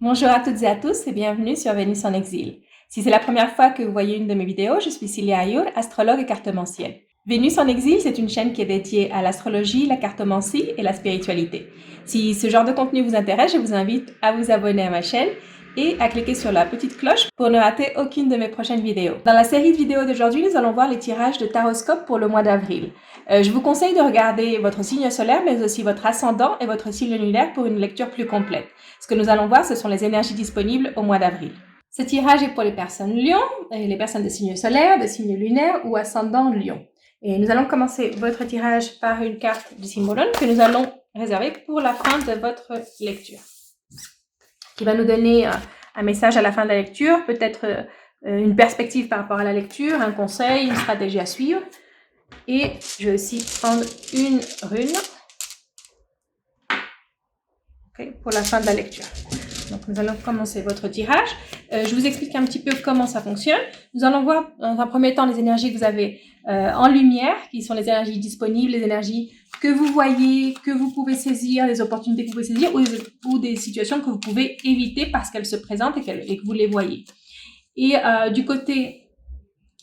Bonjour à toutes et à tous et bienvenue sur Vénus en exil. Si c'est la première fois que vous voyez une de mes vidéos, je suis Cilia Ayur, astrologue et cartomancienne. Vénus en exil, c'est une chaîne qui est dédiée à l'astrologie, la cartomancie et la spiritualité. Si ce genre de contenu vous intéresse, je vous invite à vous abonner à ma chaîne et à cliquer sur la petite cloche pour ne rater aucune de mes prochaines vidéos. Dans la série de vidéos d'aujourd'hui, nous allons voir les tirages de taroscope pour le mois d'avril. Je vous conseille de regarder votre signe solaire, mais aussi votre ascendant et votre signe lunaire pour une lecture plus complète. Ce que nous allons voir, ce sont les énergies disponibles au mois d'avril. Ce tirage est pour les personnes Lion, et les personnes de signe solaire, de signe lunaire ou ascendant Lion. Et nous allons commencer votre tirage par une carte du symbole que nous allons réserver pour la fin de votre lecture, qui va nous donner un message à la fin de la lecture, peut-être une perspective par rapport à la lecture, un conseil, une stratégie à suivre. Et je vais aussi prendre une rune pour la fin de la lecture. Donc, nous allons commencer votre tirage. Je vous explique un petit peu comment ça fonctionne. Nous allons voir dans un premier temps les énergies que vous avez en lumière, qui sont les énergies disponibles, les énergies que vous voyez, que vous pouvez saisir, les opportunités que vous pouvez saisir ou des situations que vous pouvez éviter parce qu'elles se présentent et que vous les voyez. Et du côté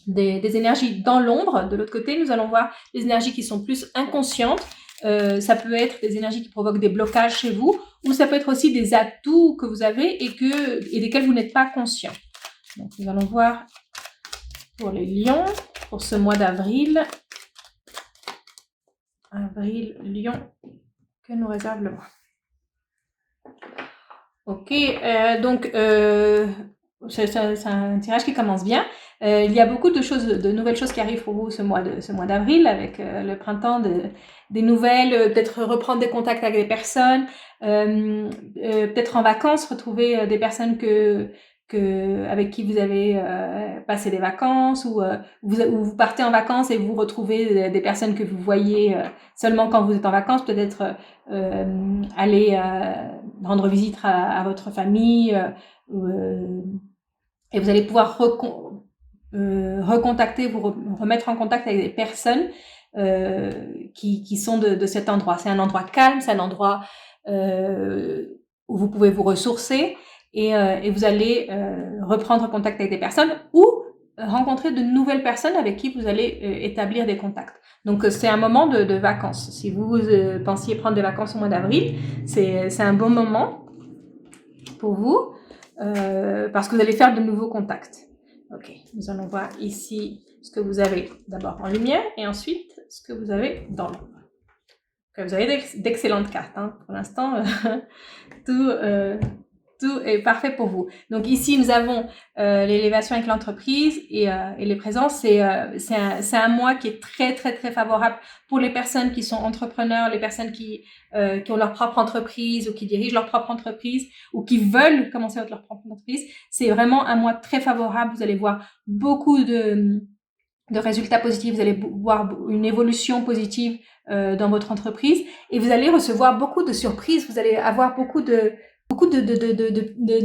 des énergies dans l'ombre, de l'autre côté, nous allons voir les énergies qui sont plus inconscientes. Ça peut être des énergies qui provoquent des blocages chez vous, ou ça peut être aussi des atouts que vous avez et desquels vous n'êtes pas conscient. Donc, nous allons voir pour les lions, pour ce mois d'avril. Avril, lion, que nous réserve le mois. Ok, donc c'est un tirage qui commence bien. Il y a beaucoup de nouvelles choses qui arrivent pour vous ce mois d'avril, avec le printemps, des nouvelles, peut-être reprendre des contacts avec des personnes, peut-être en vacances, retrouver des personnes avec qui vous avez passé des vacances, ou vous partez en vacances et vous retrouvez des personnes que vous voyez seulement quand vous êtes en vacances, peut-être aller rendre visite à votre famille, et vous allez pouvoir recontacter, vous remettre en contact avec des personnes qui sont de cet endroit. C'est un endroit calme, c'est un endroit où vous pouvez vous ressourcer et vous allez reprendre contact avec des personnes ou rencontrer de nouvelles personnes avec qui vous allez établir des contacts. Donc c'est un moment de vacances. Si vous pensiez prendre des vacances au mois d'avril, c'est un bon moment pour vous parce que vous allez faire de nouveaux contacts. Ok, nous allons voir ici ce que vous avez d'abord en lumière et ensuite ce que vous avez dans l'ombre. Vous avez d'excellentes cartes, hein. Pour l'instant, tout est parfait pour vous. Donc ici, nous avons l'élévation avec l'entreprise et les présences. C'est un mois qui est très, très, très favorable pour les personnes qui sont entrepreneurs, les personnes qui ont leur propre entreprise ou qui dirigent leur propre entreprise ou qui veulent commencer avec leur propre entreprise. C'est vraiment un mois très favorable. Vous allez voir beaucoup de résultats positifs. Vous allez voir une évolution positive dans votre entreprise et vous allez recevoir beaucoup de surprises. Vous allez avoir beaucoup de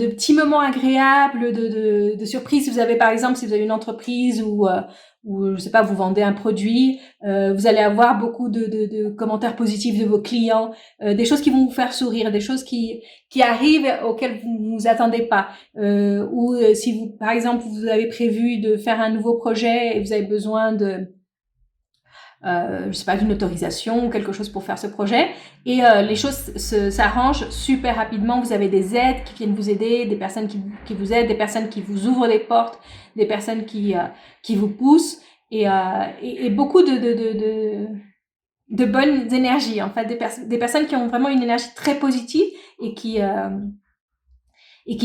petits moments agréables, de surprises. Vous avez par exemple, si vous avez une entreprise ou je sais pas, vous vendez un produit, vous allez avoir beaucoup de commentaires positifs de vos clients, des choses qui vont vous faire sourire, des choses qui arrivent auxquelles vous vous attendez pas, ou si vous, par exemple, vous avez prévu de faire un nouveau projet et vous avez besoin je sais pas, d'une autorisation ou quelque chose pour faire ce projet, et les choses s'arrangent super rapidement. Vous avez des aides qui viennent vous aider, des personnes qui vous aident, des personnes qui vous ouvrent des portes, des personnes qui vous poussent, et beaucoup de bonnes énergies, en fait, des personnes qui ont vraiment une énergie très positive et qui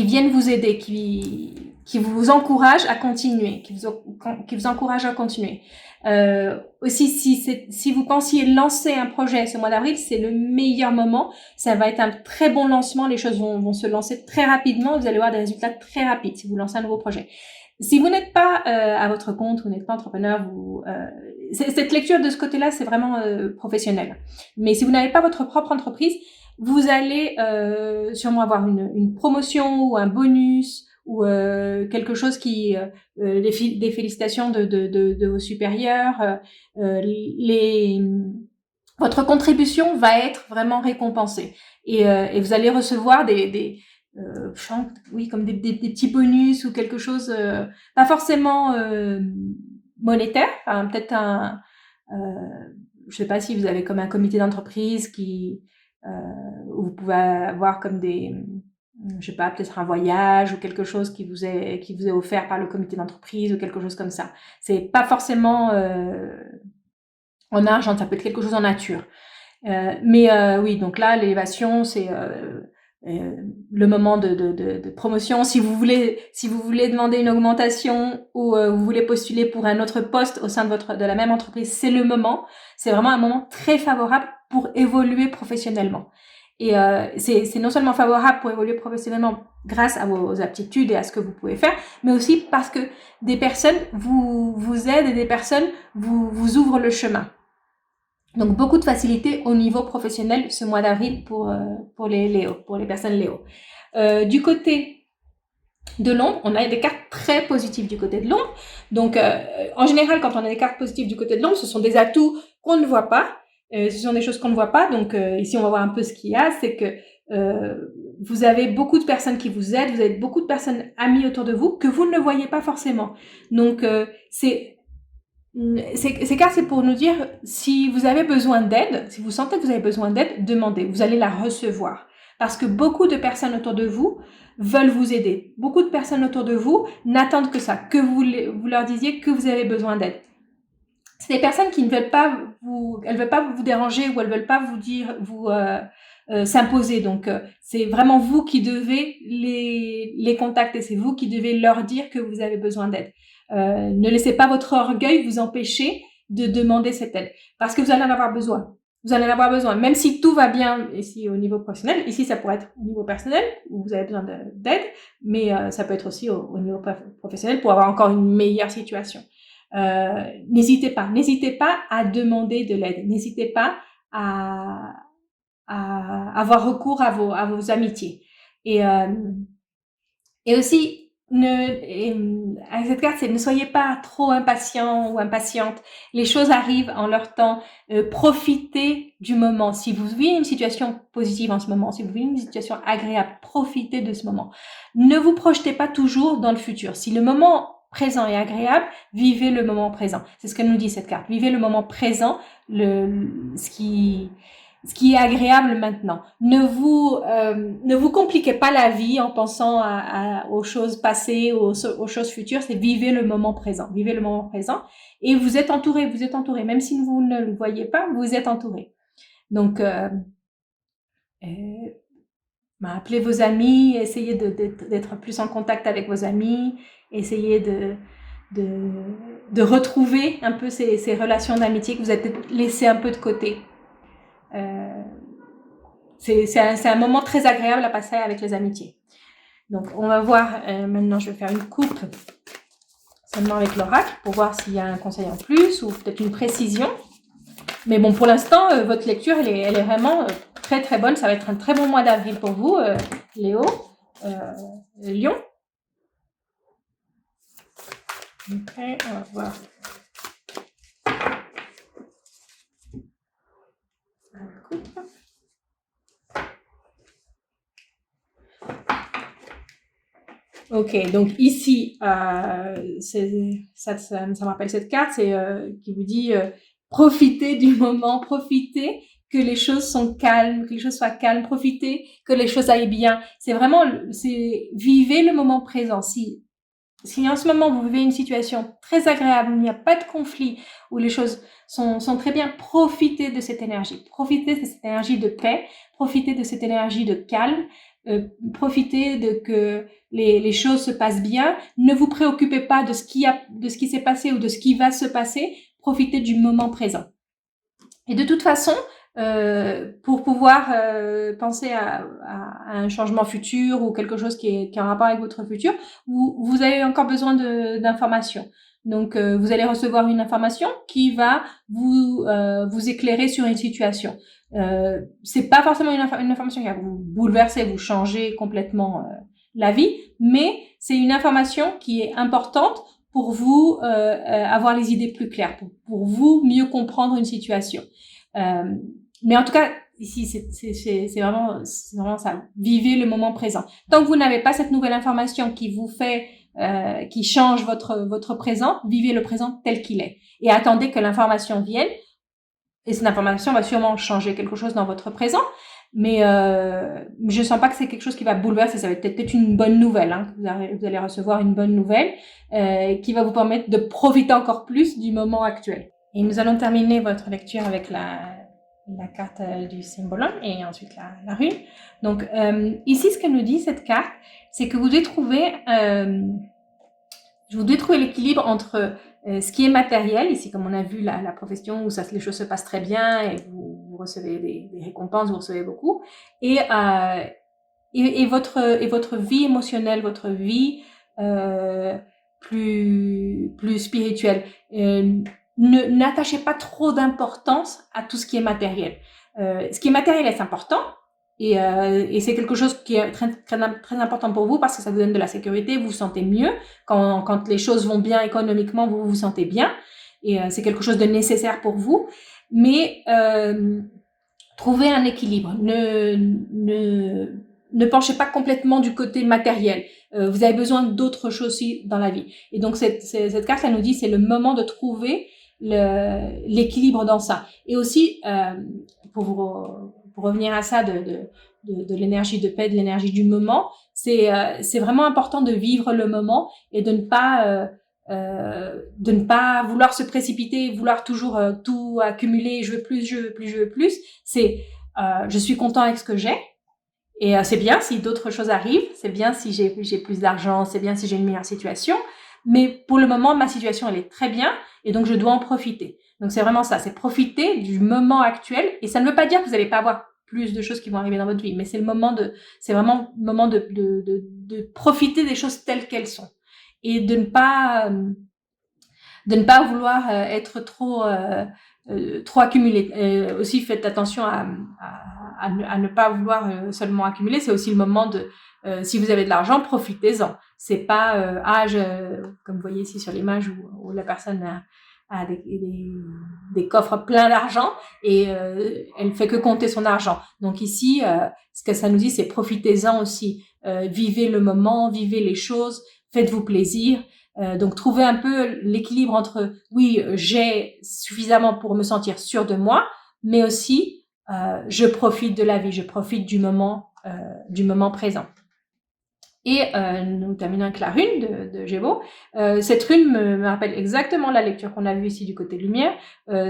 viennent vous aider, qui vous encouragent à continuer, qui vous encouragent à continuer. Aussi, si vous pensiez lancer un projet ce mois d'avril, c'est le meilleur moment. Ça va être un très bon lancement. Les choses vont se lancer très rapidement. Vous allez avoir des résultats très rapides si vous lancez un nouveau projet. Si vous n'êtes pas à votre compte, vous n'êtes pas entrepreneur, cette lecture de ce côté-là, c'est vraiment professionnel. Mais si vous n'avez pas votre propre entreprise, vous allez sûrement avoir une promotion ou un bonus ou quelque chose des félicitations de vos supérieurs. Votre contribution va être vraiment récompensée et vous allez recevoir des oui, comme des petits bonus ou quelque chose, pas forcément monétaire, enfin, peut-être je sais pas si vous avez comme un comité d'entreprise où vous pouvez avoir comme je sais pas, peut-être un voyage ou quelque chose qui vous est offert par le comité d'entreprise ou quelque chose comme ça. C'est pas forcément en argent, ça peut être quelque chose en nature. Oui, donc là, l'élévation, c'est le moment de promotion. Si vous voulez demander une augmentation ou vous voulez postuler pour un autre poste au sein de la même entreprise, c'est le moment. C'est vraiment un moment très favorable pour évoluer professionnellement. Et c'est non seulement favorable pour évoluer professionnellement grâce à vos aptitudes et à ce que vous pouvez faire, mais aussi parce que des personnes vous aident et des personnes vous ouvrent le chemin. Donc, beaucoup de facilité au niveau professionnel ce mois d'avril pour les Léo, pour les personnes Léo. Du côté de l'ombre, on a des cartes très positives du côté de l'ombre. Donc, en général, quand on a des cartes positives du côté de l'ombre, ce sont des atouts qu'on ne voit pas. Ce sont des choses qu'on ne voit pas. Donc, ici, on va voir un peu ce qu'il y a. C'est que vous avez beaucoup de personnes qui vous aident. Vous avez beaucoup de personnes amies autour de vous que vous ne voyez pas forcément. Donc, ces cartes, c'est pour nous dire, si vous avez besoin d'aide, si vous sentez que vous avez besoin d'aide, demandez, vous allez la recevoir. Parce que beaucoup de personnes autour de vous veulent vous aider. Beaucoup de personnes autour de vous n'attendent que ça, que vous leur disiez que vous avez besoin d'aide. C'est des personnes qui ne veulent pas elles veulent pas vous déranger ou elles veulent pas s'imposer. Donc, c'est vraiment vous qui devez les contacter. C'est vous qui devez leur dire que vous avez besoin d'aide. Ne laissez pas votre orgueil vous empêcher de demander cette aide, parce que vous allez en avoir besoin. Vous allez en avoir besoin, même si tout va bien ici au niveau professionnel. Ici, ça pourrait être au niveau personnel, où vous avez besoin d'aide, mais ça peut être aussi au niveau professionnel pour avoir encore une meilleure situation. N'hésitez pas à demander de l'aide. N'hésitez pas à avoir recours à vos amitiés. Et aussi, avec cette carte, c'est ne soyez pas trop impatient ou impatiente. Les choses arrivent en leur temps. Profitez du moment. Si vous vivez une situation positive en ce moment, si vous vivez une situation agréable, profitez de ce moment. Ne vous projetez pas toujours dans le futur. Si le moment présent est agréable, vivez le moment présent. C'est ce que nous dit cette carte. Vivez le moment présent, ce qui est agréable maintenant. Ne vous compliquez pas la vie en pensant aux choses passées, aux choses futures. C'est vivez le moment présent. Vivez le moment présent. Et vous êtes entouré. Même si vous ne le voyez pas, vous êtes entouré. Donc, appelez vos amis, essayez d'être plus en contact avec vos amis, essayez de retrouver un peu ces relations d'amitié que vous avez laissées un peu de côté. C'est un moment très agréable à passer avec les amitiés. Donc, on va voir, maintenant je vais faire une coupe seulement avec l'oracle pour voir s'il y a un conseil en plus ou peut-être une précision. Mais bon, pour l'instant, votre lecture, elle est vraiment très très bonne. Ça va être un très bon mois d'avril pour vous, Léo, Lion. Ok, on va voir. Ok, donc ici, ça me rappelle cette carte, c'est qui vous dit profitez du moment, profitez que les choses sont calmes, que les choses soient calmes, profitez que les choses aillent bien. C'est vraiment, vivez le moment présent. Si en ce moment vous vivez une situation très agréable, où il n'y a pas de conflit, où les choses sont très bien, profitez de cette énergie. Profitez de cette énergie de paix, profitez de cette énergie de calme, profitez de que les choses se passent bien. Ne vous préoccupez pas de ce qui s'est passé ou de ce qui va se passer. Profitez du moment présent. Et de toute façon, pour pouvoir penser à un changement futur ou quelque chose qui est en rapport avec votre futur, vous avez encore besoin d'informations. Donc, vous allez recevoir une information qui va vous éclairer sur une situation. C'est pas forcément une information qui va vous bouleverser, vous changer complètement la vie, mais c'est une information qui est importante pour vous avoir les idées plus claires, pour vous mieux comprendre une situation. Mais en tout cas, ici, c'est vraiment ça. Vivez le moment présent. Tant que vous n'avez pas cette nouvelle information qui vous fait, qui change votre présent, vivez le présent tel qu'il est. Et attendez que l'information vienne. Et cette information va sûrement changer quelque chose dans votre présent. Mais je sens pas que c'est quelque chose qui va bouleverser. Ça va être peut-être une bonne nouvelle. Hein. Vous allez recevoir une bonne nouvelle qui va vous permettre de profiter encore plus du moment actuel. Et nous allons terminer votre lecture avec la carte du symbolon et ensuite la rune. Donc ici, ce qu'elle nous dit, cette carte, c'est que vous devez trouver l'équilibre entre ce qui est matériel, ici comme on a vu la profession où les choses se passent très bien et vous recevez des récompenses, vous recevez beaucoup, et votre vie émotionnelle, votre vie plus spirituelle. N'attachez pas trop d'importance à tout ce qui est matériel. Ce qui est matériel est important, et c'est quelque chose qui est très, très, très important pour vous parce que ça vous donne de la sécurité, vous vous sentez mieux. Quand les choses vont bien économiquement, vous vous sentez bien. Et c'est quelque chose de nécessaire pour vous. Mais trouvez un équilibre. Ne penchez pas complètement du côté matériel. Vous avez besoin d'autres choses aussi dans la vie. Et donc cette carte, elle nous dit, c'est le moment de trouver l'équilibre dans ça. Et aussi, pour revenir à ça de l'énergie de paix, de l'énergie du moment, c'est vraiment important de vivre le moment et de ne pas vouloir se précipiter, vouloir toujours tout accumuler, je veux plus, je veux plus, je veux plus. C'est je suis content avec ce que j'ai. Et c'est bien si d'autres choses arrivent, c'est bien si j'ai plus d'argent, c'est bien si j'ai une meilleure situation. Mais pour le moment, ma situation, elle est très bien et donc je dois en profiter. Donc c'est vraiment ça, c'est profiter du moment actuel. Et ça ne veut pas dire que vous n'allez pas avoir plus de choses qui vont arriver dans votre vie, mais c'est vraiment le moment de profiter des choses telles qu'elles sont et de ne pas vouloir être trop accumulé. Aussi, faites attention à ne pas vouloir seulement accumuler. C'est aussi le moment si vous avez de l'argent, profitez-en. C'est pas comme vous voyez ici sur l'image où la personne a des coffres pleins d'argent et elle fait que compter son argent. Donc ici, ce que ça nous dit, c'est profitez-en aussi. Vivez le moment, vivez les choses, faites-vous plaisir. Donc trouver un peu l'équilibre entre oui, j'ai suffisamment pour me sentir sûr de moi, mais aussi je profite de la vie, je profite du moment présent. Et nous terminons avec la rune de Gémeaux. Cette rune me rappelle exactement la lecture qu'on a vue ici du côté de lumière.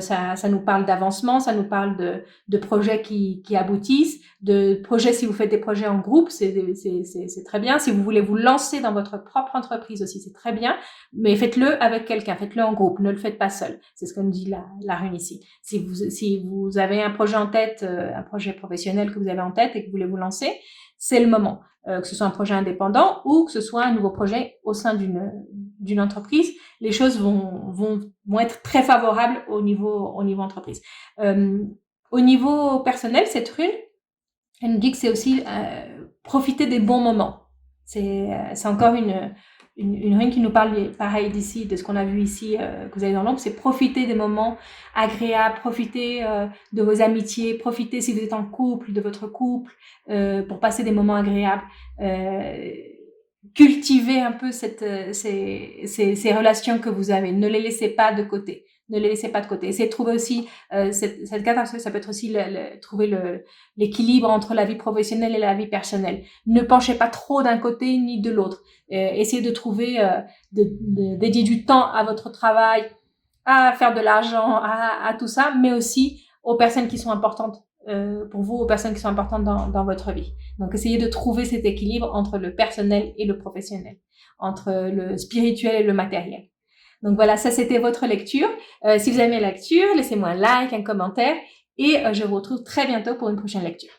Ça nous parle d'avancement, ça nous parle de projets qui aboutissent, de projets si vous faites des projets en groupe, c'est très bien. Si vous voulez vous lancer dans votre propre entreprise aussi, c'est très bien. Mais faites-le avec quelqu'un, faites-le en groupe, ne le faites pas seul. C'est ce que nous dit la rune ici. Si vous avez un projet en tête, un projet professionnel que vous avez en tête et que vous voulez vous lancer, c'est le moment. Que ce soit un projet indépendant ou que ce soit un nouveau projet au sein d'une entreprise, les choses vont être très favorables au niveau entreprise. Au niveau personnel, cette rune, elle nous dit que c'est aussi profiter des bons moments. C'est encore une rune qui nous parle pareil d'ici, de ce qu'on a vu ici, que vous avez dans l'ombre, c'est profiter des moments agréables, profiter de vos amitiés, profiter si vous êtes en couple, de votre couple, pour passer des moments agréables. Cultivez un peu ces relations que vous avez. Ne les laissez pas de côté. Ne les laissez pas de côté. Essayez de trouver aussi cette carte, ça peut être aussi trouver l'équilibre entre la vie professionnelle et la vie personnelle. Ne penchez pas trop d'un côté ni de l'autre. Essayez de trouver, dédier du temps à votre travail, à faire de l'argent, à tout ça, mais aussi aux personnes qui sont importantes pour vous, aux personnes qui sont importantes dans votre vie. Donc, essayez de trouver cet équilibre entre le personnel et le professionnel, entre le spirituel et le matériel. Donc voilà, ça c'était votre lecture. Si vous aimez la lecture, laissez-moi un like, un commentaire et je vous retrouve très bientôt pour une prochaine lecture.